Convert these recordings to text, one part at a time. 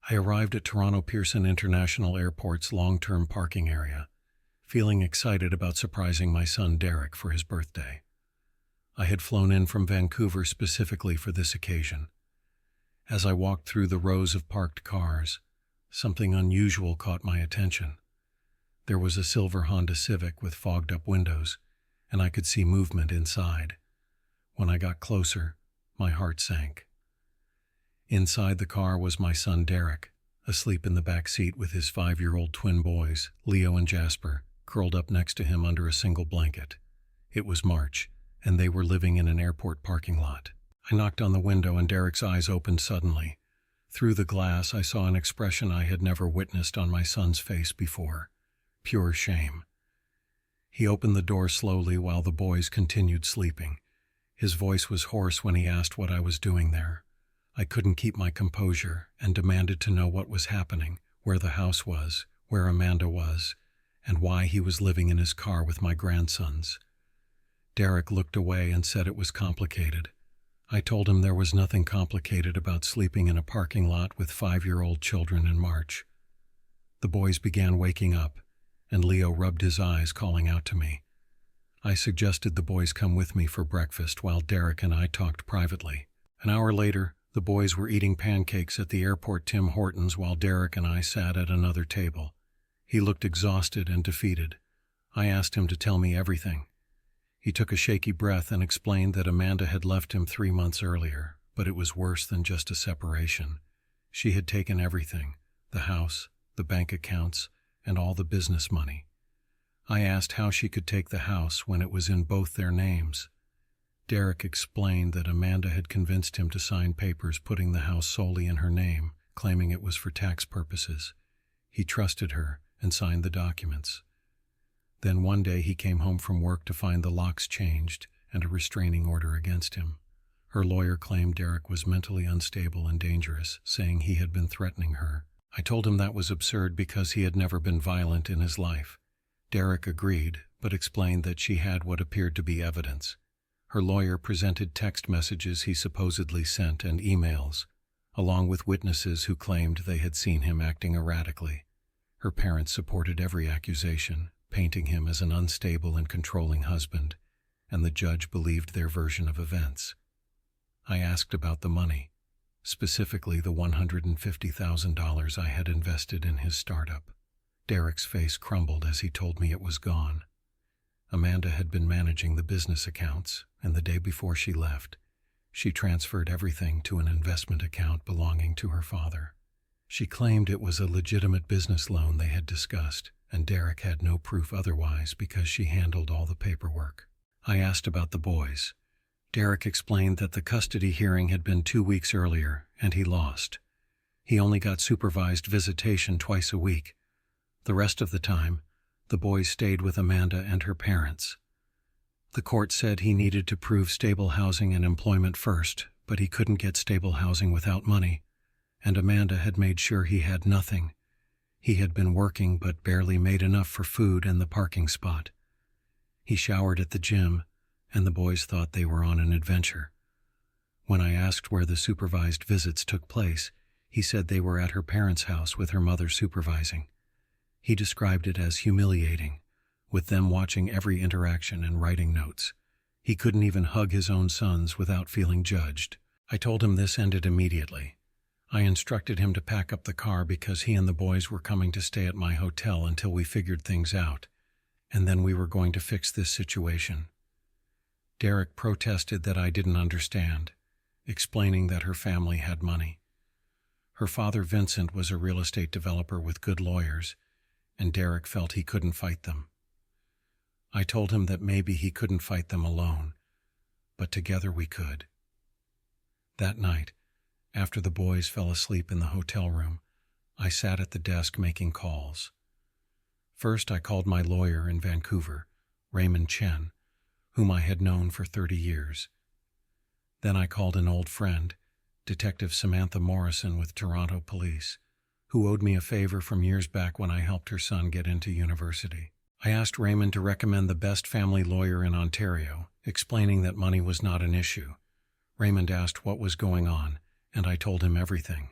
I arrived at Toronto Pearson International Airport's long-term parking area, feeling excited about surprising my son Derek for his birthday. I had flown in from Vancouver specifically for this occasion. As I walked through the rows of parked cars, something unusual caught my attention. There was a silver Honda Civic with fogged-up windows, and I could see movement inside. When I got closer, my heart sank. Inside the car was my son Derek, asleep in the back seat with his 5-year-old twin boys, Leo and Jasper, curled up next to him under a single blanket. It was March, and they were living in an airport parking lot. I knocked on the window and Derek's eyes opened suddenly. Through the glass, I saw an expression I had never witnessed on my son's face before. Pure shame. He opened the door slowly while the boys continued sleeping. His voice was hoarse when he asked what I was doing there. I couldn't keep my composure and demanded to know what was happening, where the house was, where Amanda was, and why he was living in his car with my grandsons. Derek looked away and said it was complicated. I told him there was nothing complicated about sleeping in a parking lot with 5-year-old children in March. The boys began waking up, and Leo rubbed his eyes, calling out to me. I suggested the boys come with me for breakfast while Derek and I talked privately. An hour later, the boys were eating pancakes at the airport Tim Hortons while Derek and I sat at another table. He looked exhausted and defeated. I asked him to tell me everything. He took a shaky breath and explained that Amanda had left him 3 months earlier, but it was worse than just a separation. She had taken everything, the house, the bank accounts, and all the business money. I asked how she could take the house when it was in both their names. Derek explained that Amanda had convinced him to sign papers putting the house solely in her name, claiming it was for tax purposes. He trusted her and signed the documents. Then one day he came home from work to find the locks changed and a restraining order against him. Her lawyer claimed Derek was mentally unstable and dangerous, saying he had been threatening her. I told him that was absurd because he had never been violent in his life. Derek agreed, but explained that she had what appeared to be evidence. Her lawyer presented text messages he supposedly sent and emails, along with witnesses who claimed they had seen him acting erratically. Her parents supported every accusation, painting him as an unstable and controlling husband, and the judge believed their version of events. I asked about the money, specifically the $150,000 I had invested in his startup. Derek's face crumbled as he told me it was gone. Amanda had been managing the business accounts, and the day before she left, she transferred everything to an investment account belonging to her father. She claimed it was a legitimate business loan they had discussed, and Derek had no proof otherwise because she handled all the paperwork. I asked about the boys. Derek explained that the custody hearing had been 2 weeks earlier, and he lost. He only got supervised visitation twice a week. The rest of the time, the boys stayed with Amanda and her parents. The court said he needed to prove stable housing and employment first, but he couldn't get stable housing without money, and Amanda had made sure he had nothing. He had been working but barely made enough for food and the parking spot. He showered at the gym, and the boys thought they were on an adventure. When I asked where the supervised visits took place, he said they were at her parents' house with her mother supervising. He described it as humiliating, with them watching every interaction and writing notes. He couldn't even hug his own sons without feeling judged. I told him this ended immediately. I instructed him to pack up the car because he and the boys were coming to stay at my hotel until we figured things out, and then we were going to fix this situation. Derek protested that I didn't understand, explaining that her family had money. Her father, Vincent, was a real estate developer with good lawyers, and Derek felt he couldn't fight them. I told him that maybe he couldn't fight them alone, but together we could. That night, after the boys fell asleep in the hotel room, I sat at the desk making calls. First, I called my lawyer in Vancouver, Raymond Chen, whom I had known for 30 years. Then I called an old friend, Detective Samantha Morrison with Toronto Police, who owed me a favor from years back when I helped her son get into university. I asked Raymond to recommend the best family lawyer in Ontario, explaining that money was not an issue. Raymond asked what was going on, and I told him everything.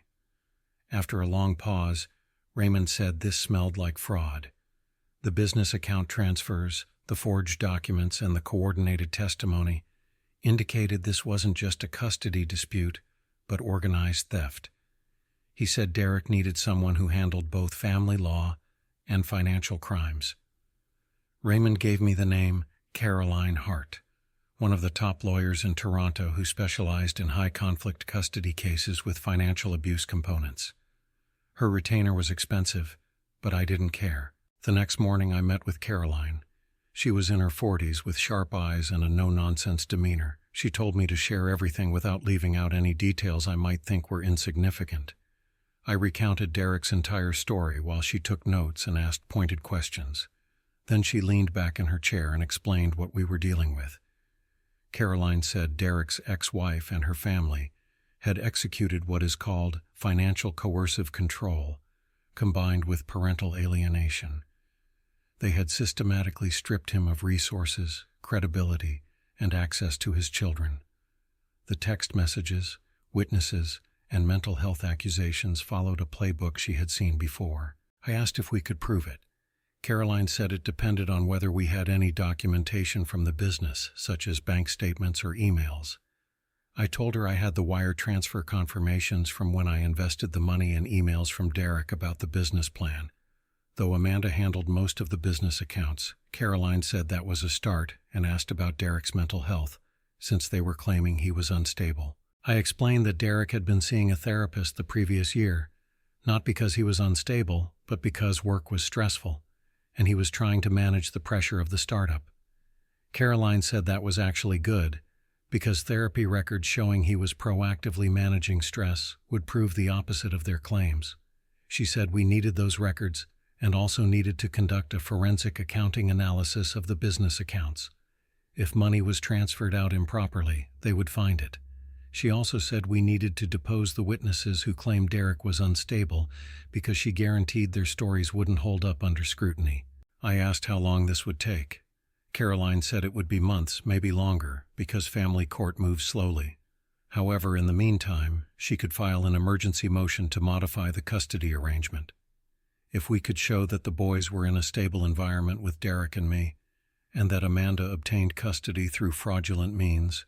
After a long pause, Raymond said this smelled like fraud. The business account transfers, the forged documents, and the coordinated testimony indicated this wasn't just a custody dispute, but organized theft. He said Derek needed someone who handled both family law and financial crimes. Raymond gave me the name Caroline Hart, one of the top lawyers in Toronto who specialized in high-conflict custody cases with financial abuse components. Her retainer was expensive, but I didn't care. The next morning I met with Caroline. She was in her 40s with sharp eyes and a no-nonsense demeanor. She told me to share everything without leaving out any details I might think were insignificant. I recounted Derek's entire story while she took notes and asked pointed questions. Then she leaned back in her chair and explained what we were dealing with. Caroline said Derek's ex-wife and her family had executed what is called financial coercive control, combined with parental alienation. They had systematically stripped him of resources, credibility, and access to his children. The text messages, witnesses, and mental health accusations followed a playbook she had seen before. I asked if we could prove it. Caroline said it depended on whether we had any documentation from the business, such as bank statements or emails. I told her I had the wire transfer confirmations from when I invested the money and emails from Derek about the business plan. Though Amanda handled most of the business accounts, Caroline said that was a start and asked about Derek's mental health, since they were claiming he was unstable. I explained that Derek had been seeing a therapist the previous year, not because he was unstable, but because work was stressful, and he was trying to manage the pressure of the startup. Caroline said that was actually good, because therapy records showing he was proactively managing stress would prove the opposite of their claims. She said we needed those records and also needed to conduct a forensic accounting analysis of the business accounts. If money was transferred out improperly, they would find it. She also said we needed to depose the witnesses who claimed Derek was unstable because she guaranteed their stories wouldn't hold up under scrutiny. I asked how long this would take. Caroline said it would be months, maybe longer, because family court moves slowly. However, in the meantime, she could file an emergency motion to modify the custody arrangement. If we could show that the boys were in a stable environment with Derek and me, and that Amanda obtained custody through fraudulent means,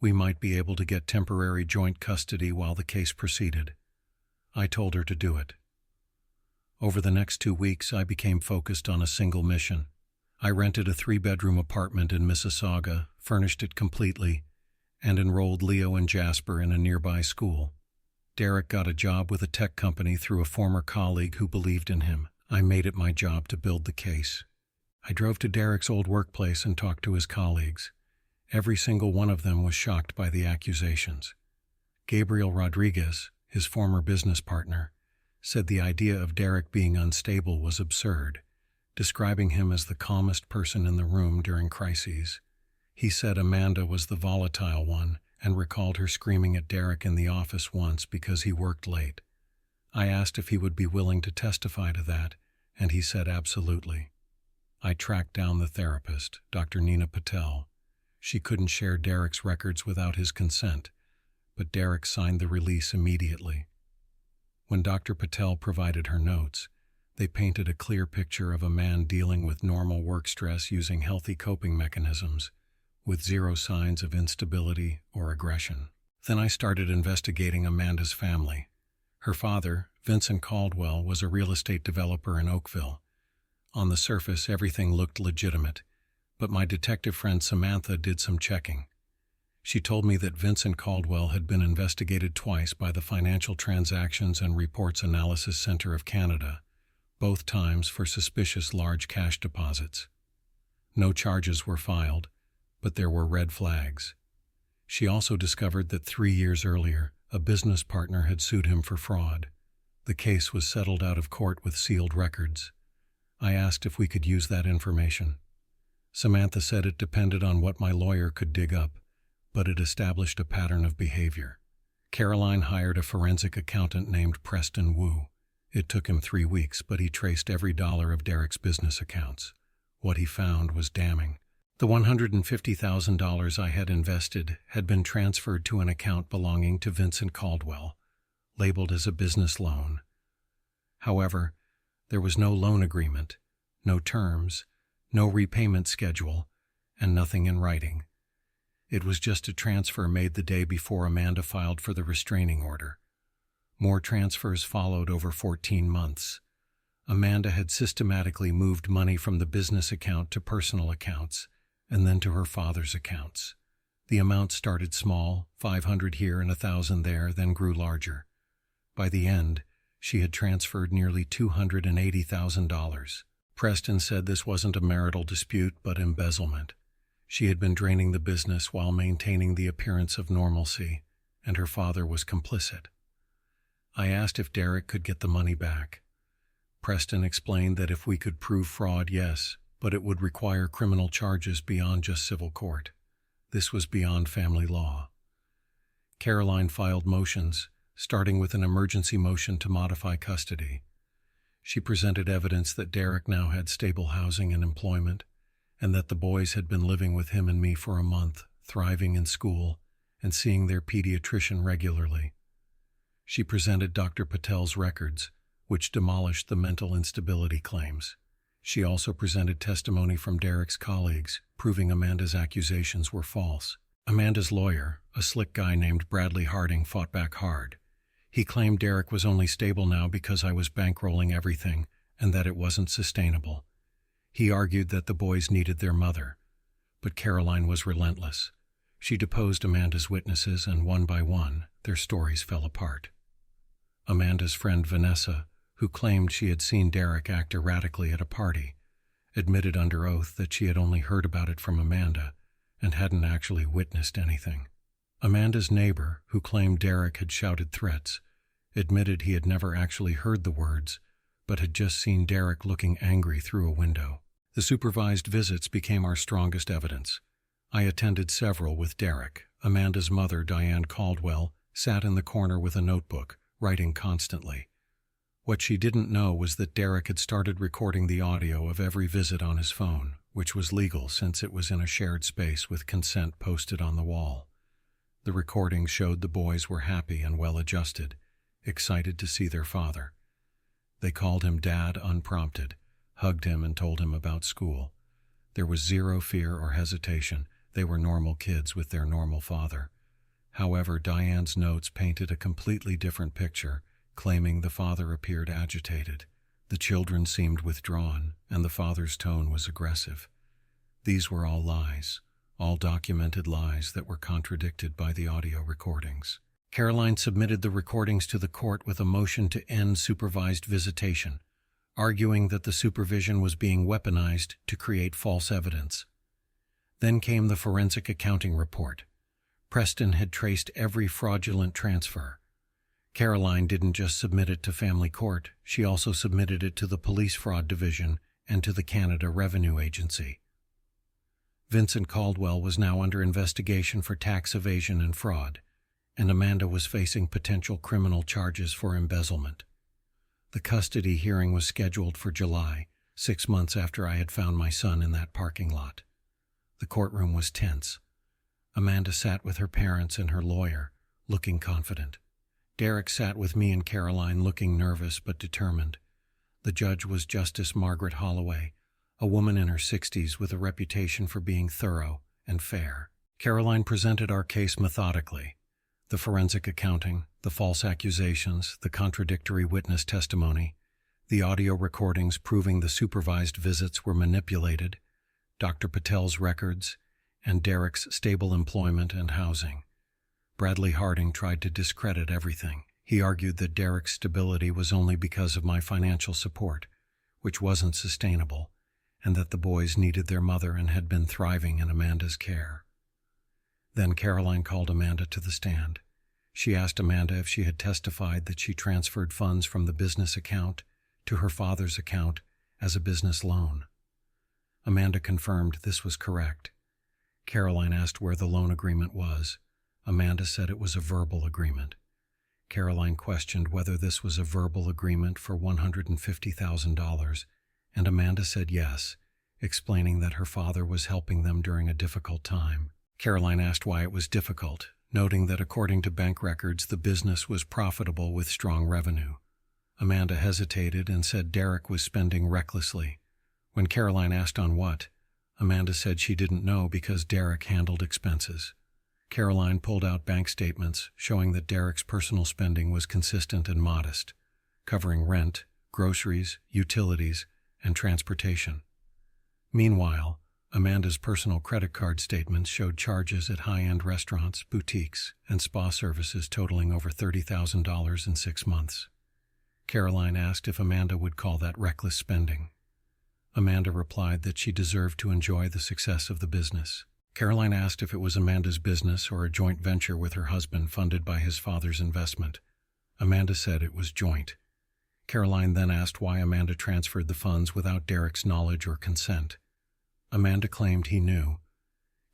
we might be able to get temporary joint custody while the case proceeded. I told her to do it. Over the next 2 weeks, I became focused on a single mission. I rented a 3-bedroom apartment in Mississauga, furnished it completely, and enrolled Leo and Jasper in a nearby school. Derek got a job with a tech company through a former colleague who believed in him. I made it my job to build the case. I drove to Derek's old workplace and talked to his colleagues. Every single one of them was shocked by the accusations. Gabriel Rodriguez, his former business partner, said the idea of Derek being unstable was absurd, describing him as the calmest person in the room during crises. He said Amanda was the volatile one and recalled her screaming at Derek in the office once because he worked late. I asked if he would be willing to testify to that, and he said absolutely. I tracked down the therapist, Dr. Nina Patel. She couldn't share Derek's records without his consent, but Derek signed the release immediately. When Dr. Patel provided her notes, they painted a clear picture of a man dealing with normal work stress using healthy coping mechanisms, with zero signs of instability or aggression. Then I started investigating Amanda's family. Her father, Vincent Caldwell, was a real estate developer in Oakville. On the surface, everything looked legitimate, but my detective friend Samantha did some checking. She told me that Vincent Caldwell had been investigated twice by the Financial Transactions and Reports Analysis Center of Canada, both times for suspicious large cash deposits. No charges were filed, but there were red flags. She also discovered that 3 years earlier, a business partner had sued him for fraud. The case was settled out of court with sealed records. I asked if we could use that information. Samantha said it depended on what my lawyer could dig up, but it established a pattern of behavior. Caroline hired a forensic accountant named Preston Wu. It took him 3 weeks, but he traced every dollar of Derek's business accounts. What he found was damning. The $150,000 I had invested had been transferred to an account belonging to Vincent Caldwell. labeled as a business loan. However, there was no loan agreement, no terms, no repayment schedule, and nothing in writing. It was just a transfer made the day before Amanda filed for the restraining order. More transfers followed over 14 months. Amanda had systematically moved money from the business account to personal accounts, and then to her father's accounts. The amount started small, $500 here and $1,000 there, then grew larger. By the end, she had transferred nearly $280,000. Preston said this wasn't a marital dispute but embezzlement. She had been draining the business while maintaining the appearance of normalcy, and her father was complicit. I asked if Derek could get the money back. Preston explained that if we could prove fraud, yes, but it would require criminal charges beyond just civil court. This was beyond family law. Caroline filed motions, starting with an emergency motion to modify custody. She presented evidence that Derek now had stable housing and employment, and that the boys had been living with him and me for a month, thriving in school, and seeing their pediatrician regularly. She presented Dr. Patel's records, which demolished the mental instability claims. She also presented testimony from Derek's colleagues, proving Amanda's accusations were false. Amanda's lawyer, a slick guy named Bradley Harding, fought back hard. He claimed Derek was only stable now because I was bankrolling everything, and that it wasn't sustainable. He argued that the boys needed their mother. But Caroline was relentless. She deposed Amanda's witnesses, and one by one, their stories fell apart. Amanda's friend Vanessa, who claimed she had seen Derek act erratically at a party, admitted under oath that she had only heard about it from Amanda and hadn't actually witnessed anything. Amanda's neighbor, who claimed Derek had shouted threats, admitted he had never actually heard the words, but had just seen Derek looking angry through a window. The supervised visits became our strongest evidence. I attended several with Derek. Amanda's mother, Diane Caldwell, sat in the corner with a notebook, writing constantly. What she didn't know was that Derek had started recording the audio of every visit on his phone, which was legal since it was in a shared space with consent posted on the wall. The recordings showed the boys were happy and well-adjusted, excited to see their father. They called him Dad unprompted, hugged him and told him about school. There was zero fear or hesitation. They were normal kids with their normal father. However, Diane's notes painted a completely different picture, claiming the father appeared agitated. The children seemed withdrawn, and the father's tone was aggressive. These were all lies, all documented lies that were contradicted by the audio recordings. Caroline submitted the recordings to the court with a motion to end supervised visitation, arguing that the supervision was being weaponized to create false evidence. Then came the forensic accounting report. Preston had traced every fraudulent transfer. Caroline didn't just submit it to family court, she also submitted it to the Police Fraud Division and to the Canada Revenue Agency. Vincent Caldwell was now under investigation for tax evasion and fraud, and Amanda was facing potential criminal charges for embezzlement. The custody hearing was scheduled for July, 6 months after I had found my son in that parking lot. The courtroom was tense. Amanda sat with her parents and her lawyer, looking confident. Derek sat with me and Caroline, looking nervous but determined. The judge was Justice Margaret Holloway, a woman in her 60s with a reputation for being thorough and fair. Caroline presented our case methodically. The forensic accounting, the false accusations, the contradictory witness testimony, the audio recordings proving the supervised visits were manipulated, Dr. Patel's records, and Derek's stable employment and housing. Bradley Harding tried to discredit everything. He argued that Derek's stability was only because of my financial support, which wasn't sustainable, and that the boys needed their mother and had been thriving in Amanda's care. Then Caroline called Amanda to the stand. She asked Amanda if she had testified that she transferred funds from the business account to her father's account as a business loan. Amanda confirmed this was correct. Caroline asked where the loan agreement was. Amanda said it was a verbal agreement. Caroline questioned whether this was a verbal agreement for $150,000, and Amanda said yes, explaining that her father was helping them during a difficult time. Caroline asked why it was difficult, noting that according to bank records, the business was profitable with strong revenue. Amanda hesitated and said Derek was spending recklessly. When Caroline asked on what, Amanda said she didn't know because Derek handled expenses. Caroline pulled out bank statements showing that Derek's personal spending was consistent and modest, covering rent, groceries, utilities, and transportation. Meanwhile, Amanda's personal credit card statements showed charges at high-end restaurants, boutiques, and spa services totaling over $30,000 in 6 months. Caroline asked if Amanda would call that reckless spending. Amanda replied that she deserved to enjoy the success of the business. Caroline asked if it was Amanda's business or a joint venture with her husband funded by his father's investment. Amanda said it was joint. Caroline then asked why Amanda transferred the funds without Derek's knowledge or consent. Amanda claimed he knew.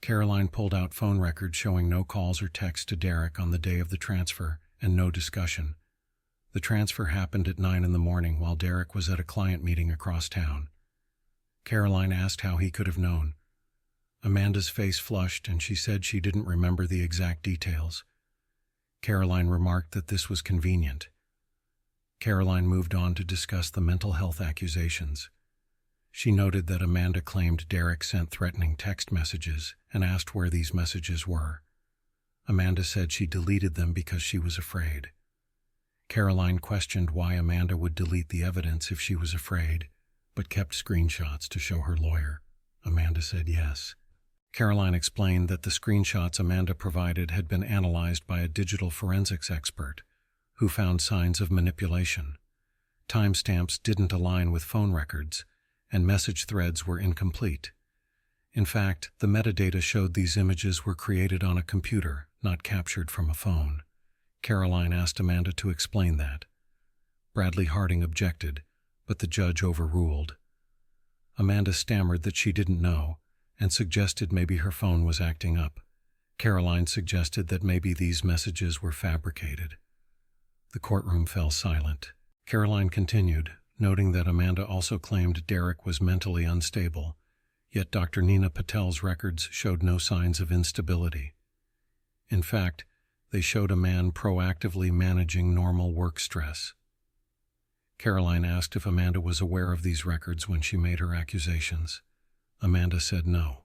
Caroline pulled out phone records showing no calls or texts to Derek on the day of the transfer and no discussion. The transfer happened at 9 in the morning while Derek was at a client meeting across town. Caroline asked how he could have known. Amanda's face flushed and she said she didn't remember the exact details. Caroline remarked that this was convenient. Caroline moved on to discuss the mental health accusations. She noted that Amanda claimed Derek sent threatening text messages and asked where these messages were. Amanda said she deleted them because she was afraid. Caroline questioned why Amanda would delete the evidence if she was afraid, but kept screenshots to show her lawyer. Amanda said yes. Caroline explained that the screenshots Amanda provided had been analyzed by a digital forensics expert who found signs of manipulation. Timestamps didn't align with phone records, and message threads were incomplete. In fact, the metadata showed these images were created on a computer, not captured from a phone. Caroline asked Amanda to explain that. Bradley Harding objected, but the judge overruled. Amanda stammered that she didn't know and suggested maybe her phone was acting up. Caroline suggested that maybe these messages were fabricated. The courtroom fell silent. Caroline continued, noting that Amanda also claimed Derek was mentally unstable, yet Dr. Nina Patel's records showed no signs of instability. In fact, they showed a man proactively managing normal work stress. Caroline asked if Amanda was aware of these records when she made her accusations. Amanda said no.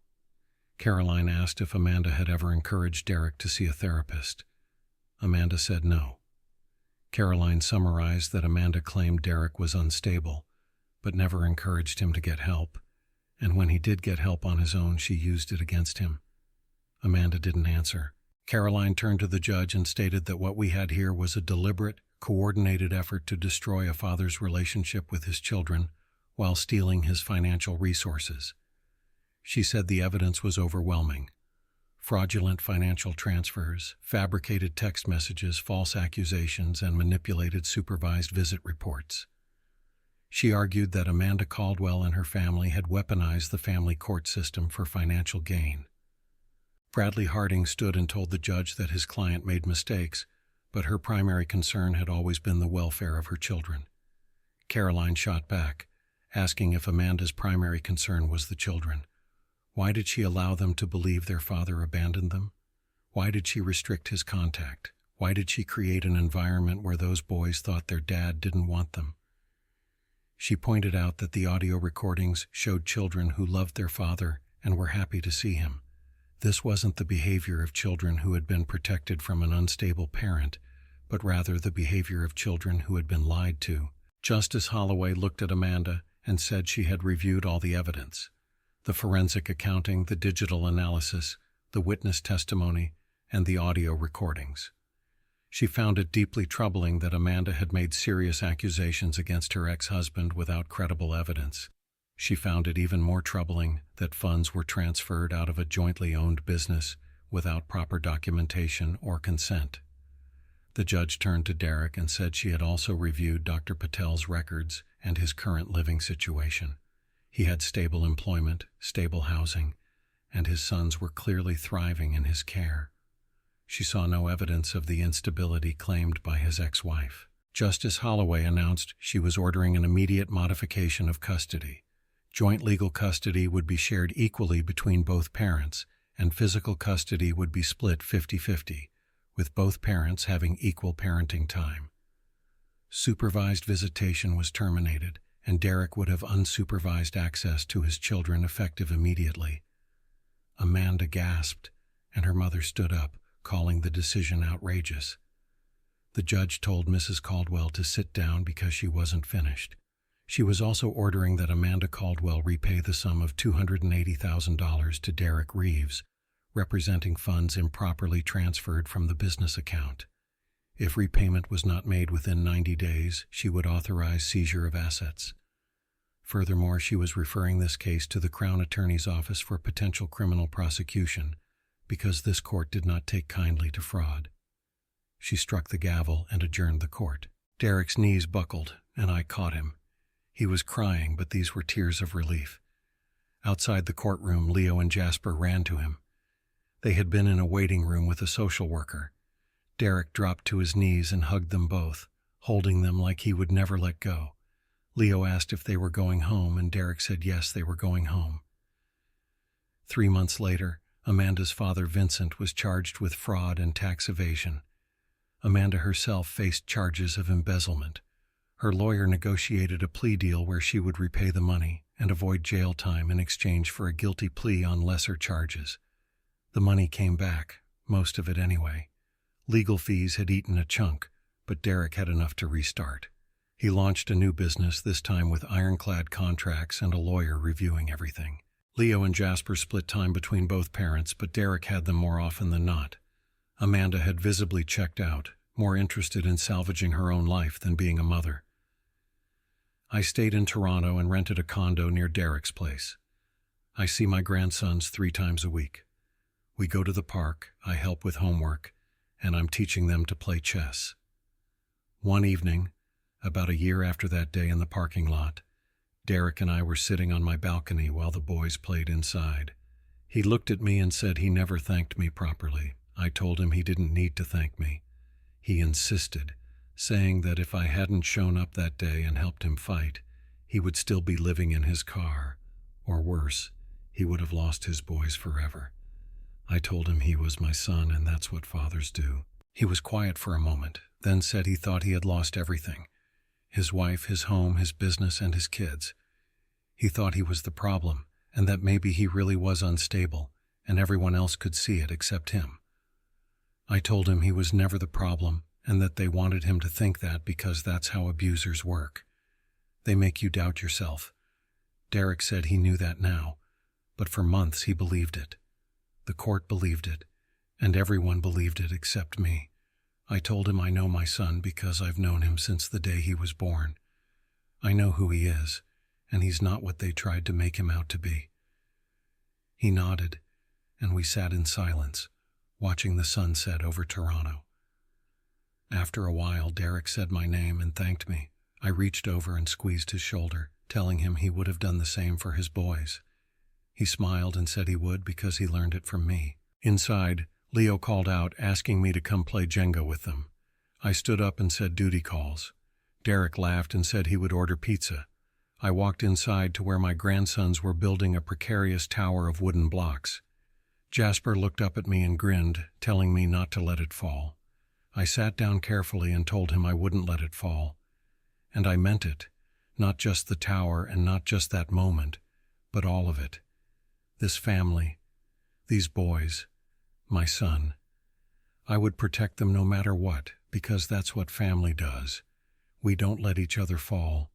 Caroline asked if Amanda had ever encouraged Derek to see a therapist. Amanda said no. Caroline summarized that Amanda claimed Derek was unstable, but never encouraged him to get help, and when he did get help on his own, she used it against him. Amanda didn't answer. Caroline turned to the judge and stated that what we had here was a deliberate, coordinated effort to destroy a father's relationship with his children while stealing his financial resources. She said the evidence was overwhelming. Fraudulent financial transfers, fabricated text messages, false accusations, and manipulated supervised visit reports. She argued that Amanda Caldwell and her family had weaponized the family court system for financial gain. Bradley Harding stood and told the judge that his client made mistakes, but her primary concern had always been the welfare of her children. Caroline shot back, asking if Amanda's primary concern was the children. Why did she allow them to believe their father abandoned them? Why did she restrict his contact? Why did she create an environment where those boys thought their dad didn't want them? She pointed out that the audio recordings showed children who loved their father and were happy to see him. This wasn't the behavior of children who had been protected from an unstable parent, but rather the behavior of children who had been lied to. Justice Holloway looked at Amanda and said she had reviewed all the evidence. The forensic accounting, the digital analysis, the witness testimony, and the audio recordings. She found it deeply troubling that Amanda had made serious accusations against her ex-husband without credible evidence. She found it even more troubling that funds were transferred out of a jointly owned business without proper documentation or consent. The judge turned to Derek and said she had also reviewed Dr. Patel's records and his current living situation. He had stable employment, stable housing, and his sons were clearly thriving in his care. She saw no evidence of the instability claimed by his ex-wife. Justice Holloway announced she was ordering an immediate modification of custody. Joint legal custody would be shared equally between both parents, and physical custody would be split 50-50, with both parents having equal parenting time. Supervised visitation was terminated, and Derek would have unsupervised access to his children effective immediately. Amanda gasped, and her mother stood up, calling the decision outrageous. The judge told Mrs. Caldwell to sit down because she wasn't finished. She was also ordering that Amanda Caldwell repay the sum of $280,000 to Derek Reeves, representing funds improperly transferred from the business account. If repayment was not made within 90 days, she would authorize seizure of assets. Furthermore, she was referring this case to the Crown Attorney's Office for potential criminal prosecution, because this court did not take kindly to fraud. She struck the gavel and adjourned the court. Derek's knees buckled, and I caught him. He was crying, but these were tears of relief. Outside the courtroom, Leo and Jasper ran to him. They had been in a waiting room with a social worker. Derek dropped to his knees and hugged them both, holding them like he would never let go. Leo asked if they were going home, and Derek said yes, they were going home. 3 months later, Amanda's father, Vincent, was charged with fraud and tax evasion. Amanda herself faced charges of embezzlement. Her lawyer negotiated a plea deal where she would repay the money and avoid jail time in exchange for a guilty plea on lesser charges. The money came back, most of it anyway. Legal fees had eaten a chunk, but Derek had enough to restart. He launched a new business, this time with ironclad contracts and a lawyer reviewing everything. Leo and Jasper split time between both parents, but Derek had them more often than not. Amanda had visibly checked out, more interested in salvaging her own life than being a mother. I stayed in Toronto and rented a condo near Derek's place. I see my grandsons 3 times a week. We go to the park, I help with homework, and I'm teaching them to play chess. One evening, about a year after that day in the parking lot, Derek and I were sitting on my balcony while the boys played inside. He looked at me and said he never thanked me properly. I told him he didn't need to thank me. He insisted, saying that if I hadn't shown up that day and helped him fight, he would still be living in his car, or worse, he would have lost his boys forever. I told him he was my son, and that's what fathers do. He was quiet for a moment, then said he thought he had lost everything: his wife, his home, his business, and his kids. He thought he was the problem, and that maybe he really was unstable, and everyone else could see it except him. I told him he was never the problem, and that they wanted him to think that because that's how abusers work. They make you doubt yourself. Derek said he knew that now, but for months he believed it. The court believed it, and everyone believed it except me. I told him I know my son because I've known him since the day he was born. I know who he is, and he's not what they tried to make him out to be. He nodded, and we sat in silence, watching the sunset over Toronto. After a while, Derek said my name and thanked me. I reached over and squeezed his shoulder, telling him he would have done the same for his boys. He smiled and said he would because he learned it from me. Inside, Leo called out, asking me to come play Jenga with them. I stood up and said duty calls. Derek laughed and said he would order pizza. I walked inside to where my grandsons were building a precarious tower of wooden blocks. Jasper looked up at me and grinned, telling me not to let it fall. I sat down carefully and told him I wouldn't let it fall. And I meant it, not just the tower and not just that moment, but all of it. This family, these boys, my son. I would protect them no matter what, because that's what family does. We don't let each other fall.